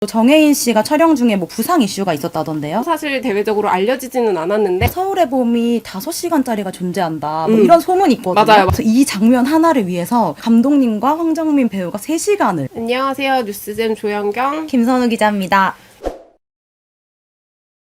정혜인 씨가 촬영 중에 뭐 부상 이슈가 있었다던데요? 사실 대외적으로 알려지지는 않았는데 서울의 봄이 5시간짜리가 존재한다. 뭐 이런 소문이 있거든요. 맞아요. 그래서 이 장면 하나를 위해서 감독님과 황정민 배우가 3시간을. 안녕하세요. 뉴스잼 조연경 김선우 기자입니다.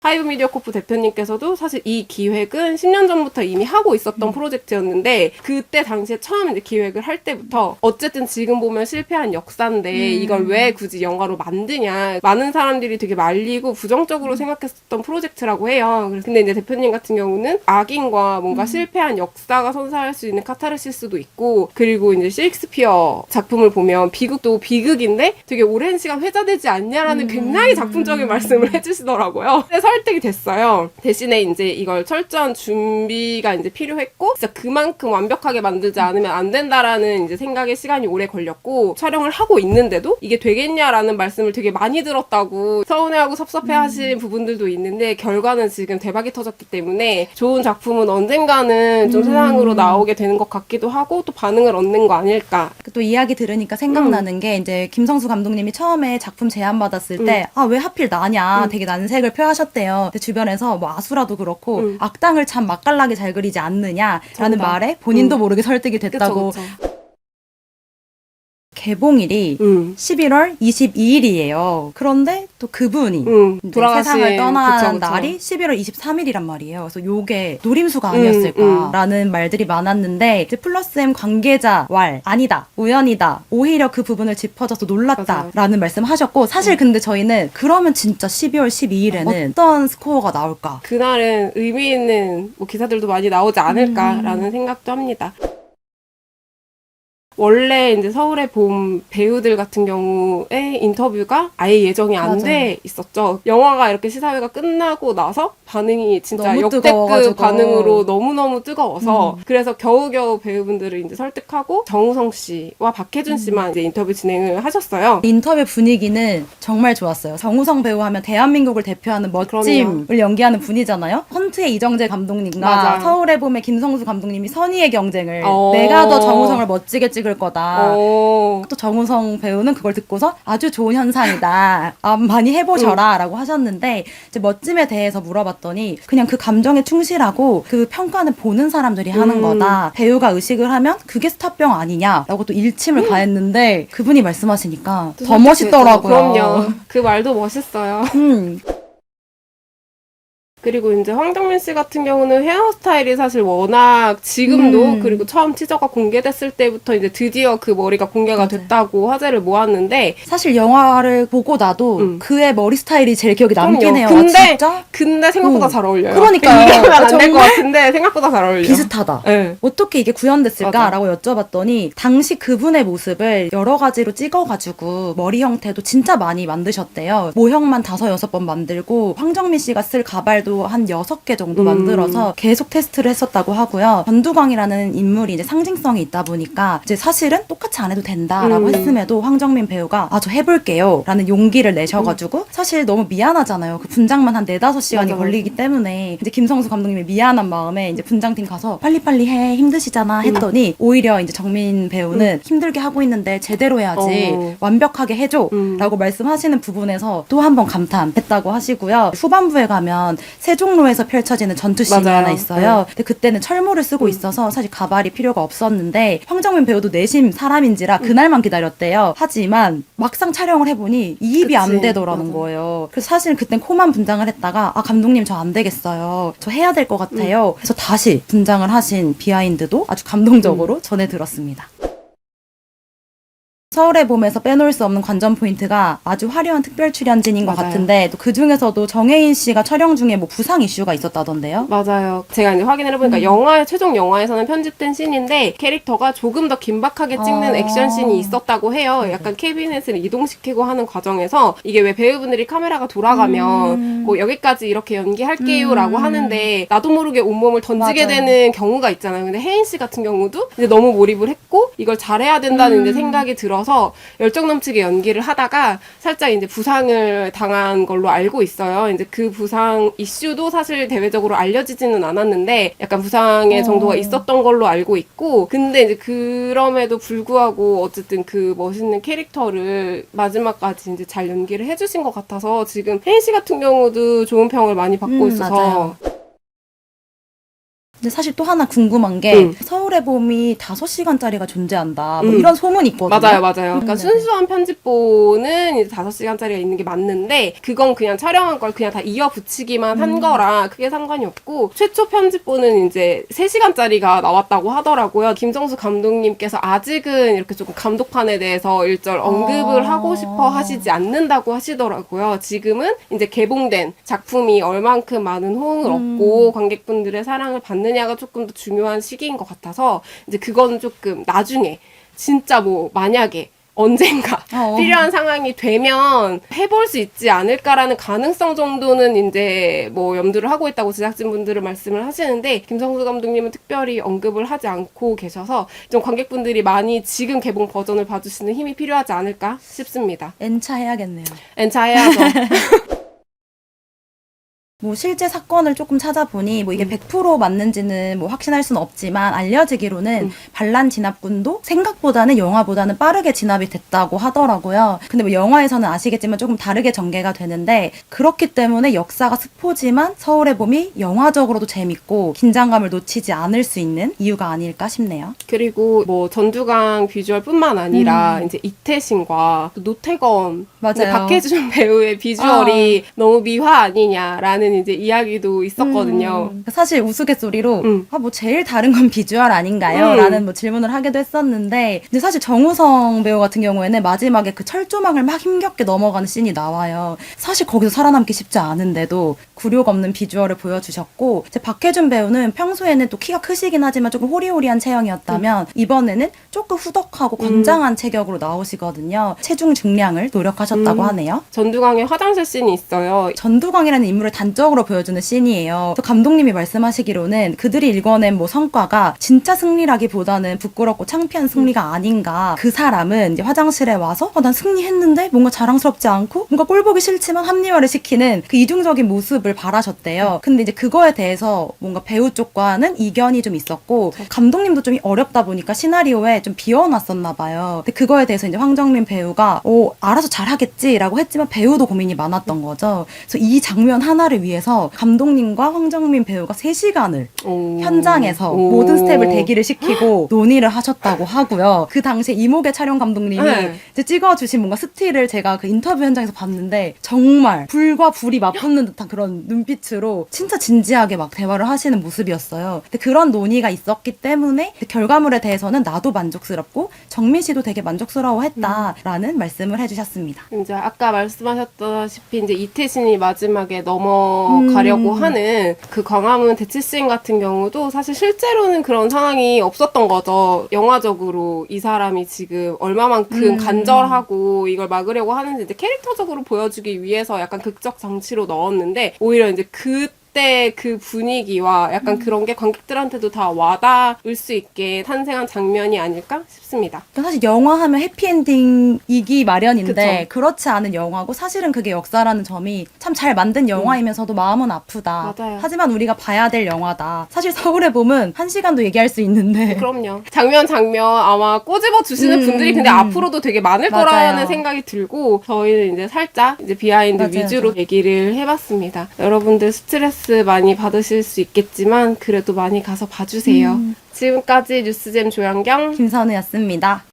하이브 미디어 코프 대표님께서도 사실 이 기획은 10년 전부터 이미 하고 있었던 프로젝트였는데 그때 당시에 처음 이제 기획을 할 때부터 어쨌든 지금 보면 실패한 역사인데 이걸 왜 굳이 영화로 만드냐 많은 사람들이 되게 말리고 부정적으로 생각했었던 프로젝트라고 해요. 근데 이제 대표님 같은 경우는 악인과 뭔가 실패한 역사가 선사할 수 있는 카타르시스도 있고 그리고 이제 셰익스피어 작품을 보면 비극도 비극인데 되게 오랜 시간 회자되지 않냐라는 굉장히 작품적인 말씀을 해주시더라고요. 설득이 됐어요. 대신에 이제 이걸 철저한 준비가 이제 필요했고 진짜 그만큼 완벽하게 만들지 않으면 안 된다라는 이제 생각에 시간이 오래 걸렸고 촬영을 하고 있는데도 이게 되겠냐라는 말씀을 되게 많이 들었다고 서운해하고 섭섭해하신 부분들도 있는데 결과는 지금 대박이 터졌기 때문에 좋은 작품은 언젠가는 좀 세상으로 나오게 되는 것 같기도 하고 또 반응을 얻는 거 아닐까. 또 이야기 들으니까 생각나는 게 이제 김성수 감독님이 처음에 작품 제안 받았을 때 아, 왜 하필 나냐 되게 난색을 표하셨대요. 근데 주변에서 뭐 아수라도 그렇고 악당을 참 맛깔나게 잘 그리지 않느냐라는 정답. 말에 본인도 모르게 설득이 됐다고. 그쵸, 그쵸. 개봉일이 11월 22일이에요. 그런데 또 그분이 이제 돌아가신, 세상을 떠난 그쵸, 그쵸. 날이 11월 23일이란 말이에요. 그래서 요게 노림수가 아니었을까라는 말들이 많았는데 이제 플러스 M 관계자 아니다, 우연이다, 오히려 그 부분을 짚어줘서 놀랐다라는 말씀하셨고 사실 근데 저희는 그러면 진짜 12월 12일에는 어떤 스코어가 나올까? 그날은 의미 있는 뭐 기사들도 많이 나오지 않을까라는 생각도 합니다. 원래 이제 서울의 봄 배우들 같은 경우에 인터뷰가 아예 예정이 안 돼 있었죠. 영화가 이렇게 시사회가 끝나고 나서 반응이 진짜 너무 역대급 뜨거워가지고. 반응으로 너무너무 뜨거워서 그래서 겨우겨우 배우분들을 이제 설득하고 정우성 씨와 박해준 씨만 이제 인터뷰 진행을 하셨어요. 인터뷰 분위기는 정말 좋았어요. 정우성 배우 하면 대한민국을 대표하는 멋짐을 그럼요. 연기하는 분이잖아요. 헌트의 이정재 감독님과 맞아요. 서울의 봄의 김성수 감독님이 선의의 경쟁을 내가 더 정우성을 멋지게 찍을 거다. 또 정우성 배우는 그걸 듣고서 아주 좋은 현상이다. 많이 해보셔라 라고 하셨는데 이제 멋짐에 대해서 물어봤더니 그냥 그 감정에 충실하고 그 평가는 보는 사람들이 하는 거다. 배우가 의식을 하면 그게 스타병 아니냐라고 또 일침을 가했는데 그분이 말씀하시니까 더 멋있더라고요. 그럼요. 그 말도 멋있어요. 그리고 이제 황정민 씨 같은 경우는 헤어스타일이 사실 워낙 지금도 그리고 처음 티저가 공개됐을 때부터 이제 드디어 그 머리가 공개가 됐다고 화제를 모았는데 사실 영화를 보고 나도 그의 머리 스타일이 제일 기억에 남긴 해요. 근데, 아, 진짜? 근데 생각보다 잘 어울려요. 그러니까요. 얘기하면 안 될 것 정말 같은데 생각보다 잘 어울려. 비슷하다. 네. 어떻게 이게 구현됐을까라고 여쭤봤더니 당시 그분의 모습을 여러 가지로 찍어가지고 머리 형태도 진짜 많이 만드셨대요. 모형만 5-6번 만들고 황정민 씨가 쓸 가발도 한 6개 정도 만들어서 계속 테스트를 했었다고 하고요. 전두광이라는 인물이 이제 상징성이 있다 보니까 이제 사실은 똑같이 안 해도 된다라고 했음에도 황정민 배우가 저 해볼게요 라는 용기를 내셔가지고 사실 너무 미안하잖아요. 그 분장만 한 4-5시간이 걸리기 때문에 이제 김성수 감독님이 미안한 마음에 이제 분장팀 가서 빨리빨리 해 힘드시잖아 했더니 오히려 이제 정민 배우는 힘들게 하고 있는데 제대로 해야지 완벽하게 해줘 라고 말씀하시는 부분에서 또 한 번 감탄했다고 하시고요. 후반부에 가면 세종로에서 펼쳐지는 전투씬이 맞아요. 하나 있어요. 근데 그때는 철모를 쓰고 있어서 사실 가발이 필요가 없었는데 황정민 배우도 내심 사람인지라 그날만 기다렸대요. 하지만 막상 촬영을 해보니 이입이 안 되더라는 거예요. 그래서 사실 그땐 코만 분장을 했다가 감독님 저 안 되겠어요. 저 해야 될 것 같아요. 그래서 다시 분장을 하신 비하인드도 아주 감동적으로 전해 들었습니다. 서울의 봄에서 빼놓을 수 없는 관전 포인트가 아주 화려한 특별 출연진인 것 같은데 또 그 중에서도 정혜인 씨가 촬영 중에 뭐 부상 이슈가 있었다던데요? 맞아요. 제가 이제 확인을 해보니까 영화의 최종 영화에서는 편집된 씬인데 캐릭터가 조금 더 긴박하게 찍는 액션 씬이 있었다고 해요. 약간 캐비넷을 이동시키고 하는 과정에서 이게 왜 배우분들이 카메라가 돌아가면 뭐 여기까지 이렇게 연기할게요라고 하는데 나도 모르게 온몸을 던지게 되는 경우가 있잖아요. 근데 혜인 씨 같은 경우도 이제 너무 몰입을 했고 이걸 잘해야 된다는 이제 생각이 들어서 들어서 열정 넘치게 연기를 하다가 살짝 이제 부상을 당한 걸로 알고 있어요. 이제 그 부상 이슈도 사실 대외적으로 알려지지는 않았는데 약간 부상의 정도가 있었던 걸로 알고 있고, 근데 이제 그럼에도 불구하고 어쨌든 그 멋있는 캐릭터를 마지막까지 이제 잘 연기를 해주신 것 같아서 지금 혜인 씨 같은 경우도 좋은 평을 많이 받고 있어서. 맞아요. 근데 사실 또 하나 궁금한 게 서울의 봄이 5시간짜리가 존재한다. 뭐 이런 소문이 있거든요. 맞아요. 그러니까 순수한 편집본은 이제 5시간짜리가 있는 게 맞는데 그건 그냥 촬영한 걸 그냥 다 이어 붙이기만 한 거라 크게 상관이 없고, 최초 편집본은 이제 3시간짜리가 나왔다고 하더라고요. 김정수 감독님께서 아직은 이렇게 조금 감독판에 대해서 일절 언급을 하고 싶어 하시지 않는다고 하시더라고요. 지금은 이제 개봉된 작품이 얼만큼 많은 호응을 얻고 관객분들의 사랑을 받는 냐가 조금 더 중요한 시기인 것 같아서 이제 그건 조금 나중에 진짜 뭐 만약에 언젠가 필요한 상황이 되면 해볼 수 있지 않을까라는 가능성 정도는 이제 뭐 염두를 하고 있다고 제작진분들은 말씀을 하시는데, 김성수 감독님은 특별히 언급을 하지 않고 계셔서 좀 관객분들이 많이 지금 개봉 버전을 봐주시는 힘이 필요하지 않을까 싶습니다. N차 해야겠네요. N차 해야죠. 뭐 실제 사건을 조금 찾아보니 뭐 이게 100% 맞는지는 뭐 확신할 수는 없지만 알려지기로는 반란 진압군도 생각보다는 영화보다는 빠르게 진압이 됐다고 하더라고요. 근데 뭐 영화에서는 아시겠지만 조금 다르게 전개가 되는데, 그렇기 때문에 역사가 스포지만 서울의 봄이 영화적으로도 재밌고 긴장감을 놓치지 않을 수 있는 이유가 아닐까 싶네요. 그리고 뭐 전두광 비주얼뿐만 아니라 이제 이태신과 또 노태건, 맞아요. 박해준 배우의 비주얼이 너무 미화 아니냐라는 이제 이야기도 있었거든요. 사실 우스갯소리로 뭐 제일 다른 건 비주얼 아닌가요? 라는 뭐 질문을 하기도 했었는데, 근데 사실 정우성 배우 같은 경우에는 마지막에 그 철조망을 막 힘겹게 넘어가는 씬이 나와요. 사실 거기서 살아남기 쉽지 않은데도 굴욕 없는 비주얼을 보여주셨고, 이제 박해준 배우는 평소에는 또 키가 크시긴 하지만 조금 호리호리한 체형이었다면 이번에는 조금 후덕하고 건장한 체격으로 나오시거든요. 체중 증량을 노력하셨다고 하네요. 전두광의 화장실 씬이 있어요. 전두광이라는 인물을 단적으로 보여주는 씬이에요. 또 감독님이 말씀하시기로는 그들이 일궈낸 뭐 성과가 진짜 승리라기보다는 부끄럽고 창피한 승리가 아닌가. 그 사람은 이제 화장실에 와서 난 승리했는데 뭔가 자랑스럽지 않고 뭔가 꼴보기 싫지만 합리화를 시키는 그 이중적인 모습을 바라셨대요. 근데 이제 그거에 대해서 뭔가 배우 쪽과는 이견이 좀 있었고, 감독님도 좀 어렵다 보니까 시나리오에 좀 비워놨었나 봐요. 근데 그거에 대해서 이제 황정민 배우가 알아서 잘하겠지라고 했지만 배우도 고민이 많았던 거죠. 그래서 이 장면 하나를 위해서 감독님과 황정민 배우가 3시간을 현장에서 모든 스텝을 대기를 시키고 논의를 하셨다고 하고요. 그 당시에 이목의 촬영 감독님이 이제 찍어주신 뭔가 스틸을 제가 그 인터뷰 현장에서 봤는데 정말 불과 불이 맞붙는 듯한 그런 눈빛으로 진짜 진지하게 막 대화를 하시는 모습이었어요. 근데 그런 논의가 있었기 때문에 결과물에 대해서는 나도 만족스럽고 정민 씨도 되게 만족스러워했다라는 말씀을 해주셨습니다. 이제 아까 말씀하셨다시피 이제 이태신이 마지막에 넘어가려고 하는 그 광화문 대치씬 같은 경우도 사실 실제로는 그런 상황이 없었던 거죠. 영화적으로 이 사람이 지금 얼마만큼 간절하고 이걸 막으려고 하는지 이제 캐릭터적으로 보여주기 위해서 약간 극적 장치로 넣었는데, 오히려 이제 그때 그 분위기와 약간 그런 게 관객들한테도 다 와닿을 수 있게 탄생한 장면이 아닐까 싶습니다. 사실 영화 하면 해피엔딩이기 마련인데 그쵸. 그렇지 않은 영화고, 사실은 그게 역사라는 점이 참 잘 만든 영화이면서도 마음은 아프다. 맞아요. 하지만 우리가 봐야 될 영화다. 사실 서울의 봄은 1시간도 얘기할 수 있는데 그럼요. 장면 아마 꼬집어 주시는 분들이 근데 앞으로도 되게 많을 맞아요. 거라는 생각이 들고, 저희는 이제 살짝 이제 비하인드 맞아요. 위주로 얘기를 해봤습니다. 여러분들 스트레스 많이 받으실 수 있겠지만 그래도 많이 가서 봐주세요. 지금까지 뉴스잼 조연경 김선우였습니다.